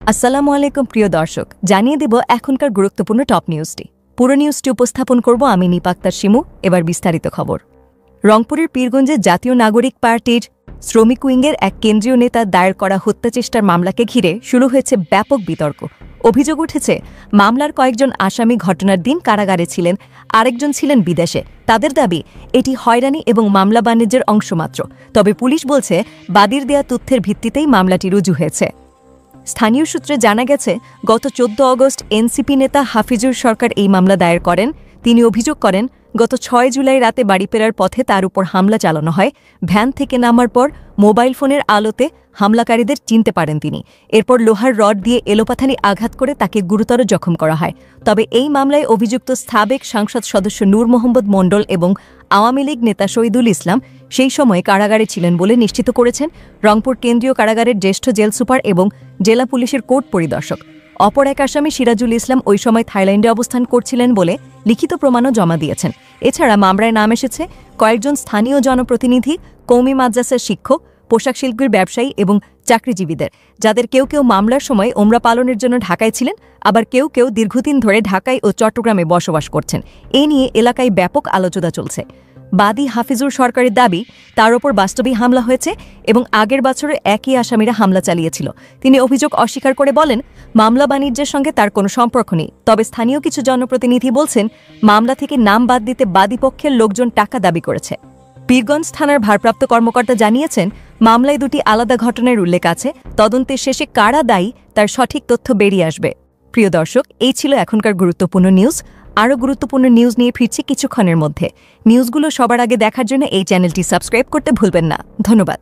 আসসালামু আলাইকুম প্রিয় দর্শক, জানিয়ে দেব এখনকার গুরুত্বপূর্ণ টপ নিউজটি। পুরো নিউজটি উপস্থাপন করব আমি নিপাক্তার শিমু। এবার বিস্তারিত খবর। রংপুরের পীরগঞ্জে জাতীয় নাগরিক পার্টির শ্রমিক উইংয়ের এক কেন্দ্রীয় নেতা দায়ের করা হত্যাচেষ্টার মামলাকে ঘিরে শুরু হয়েছে ব্যাপক বিতর্ক। অভিযোগ উঠেছে, মামলার কয়েকজন আসামি ঘটনার দিন কারাগারে ছিলেন, আরেকজন ছিলেন বিদেশে। তাদের দাবি এটি হয়রানি এবং মামলা বাণিজ্যের অংশমাত্র। তবে পুলিশ বলছে, বাদীর দেয়া তথ্যের ভিত্তিতেই মামলাটি রুজু হয়েছে। স্থানীয় সূত্রে জানা গেছে, গত 14 অগস্ট এনসিপি নেতা হাফিজুর সরকার এই মামলা দায়ের করেন। তিনি অভিযোগ করেন, গত 6 জুলাই রাতে বাড়ি ফেরার পথে তার উপর হামলা চালানো হয়। ভ্যান থেকে নামার পর মোবাইল ফোনের আলোতে হামলাকারীদের চিনতে পারেন তিনি। এরপর লোহার রড দিয়ে এলোপাথারি আঘাত করে তাকে গুরুতর জখম করা হয়। তবে এই মামলায় অভিযুক্ত সাবেক সংসদ সদস্য নূর মোহাম্মদ মণ্ডল এবং আওয়ামী লীগ নেতা শহীদুল ইসলাম সেই সময় কারাগারে ছিলেন বলে নিশ্চিত করেছেন রংপুর কেন্দ্রীয় কারাগারের জ্যেষ্ঠ জেল সুপার এবং জেলা পুলিশের কোর্ট পরিদর্শক। অপর এক আসামি সিরাজুল ইসলাম ওই সময় থাইল্যান্ডে অবস্থান করছিলেন বলে লিখিত প্রমাণও জমা দিয়েছেন। এছাড়া মামলায় নাম এসেছে কয়েকজন স্থানীয় জনপ্রতিনিধি, কওমি মাদ্রাসার শিক্ষক, পোশাক শিল্পের ব্যবসায়ী এবং চাকরিজীবীদের, যাদের কেউ কেউ মামলার সময় ওমরা পালনের জন্য ঢাকায় ছিলেন, আবার কেউ কেউ দীর্ঘদিন ধরে ঢাকায় ও চট্টগ্রামে বসবাস করছেন। এ নিয়ে এলাকায় ব্যাপক আলোচনা চলছে। বাদী হাফিজুর সরকারের দাবি, তার ওপর বাস্তবিক হামলা হয়েছে এবং আগের বছরে একই আসামিরা হামলা চালিয়েছিল। তিনি অভিযোগ অস্বীকার করে বলেন, মামলা বাণিজ্যের সঙ্গে তার কোনো সম্পর্ক নেই। তবে স্থানীয় কিছু জনপ্রতিনিধি বলছেন, মামলা থেকে নাম বাদ দিতে বাদীপক্ষের লোকজন টাকা দাবি করেছে। পীরগঞ্জ থানার ভারপ্রাপ্ত কর্মকর্তা জানিয়েছেন, মামলায় দুটি আলাদা ঘটনার উল্লেখ আছে। তদন্তের শেষে কারা দায়ী তার সঠিক তথ্য বেরিয়ে আসবে। প্রিয় দর্শক, এই ছিল এখনকার গুরুত্বপূর্ণ নিউজ। আরও গুরুত্বপূর্ণ নিউজ নিয়ে ফিরছি কিছুক্ষণের মধ্যে। নিউজগুলো সবার আগে দেখার জন্য এই চ্যানেলটি সাবস্ক্রাইব করতে ভুলবেন না। ধন্যবাদ।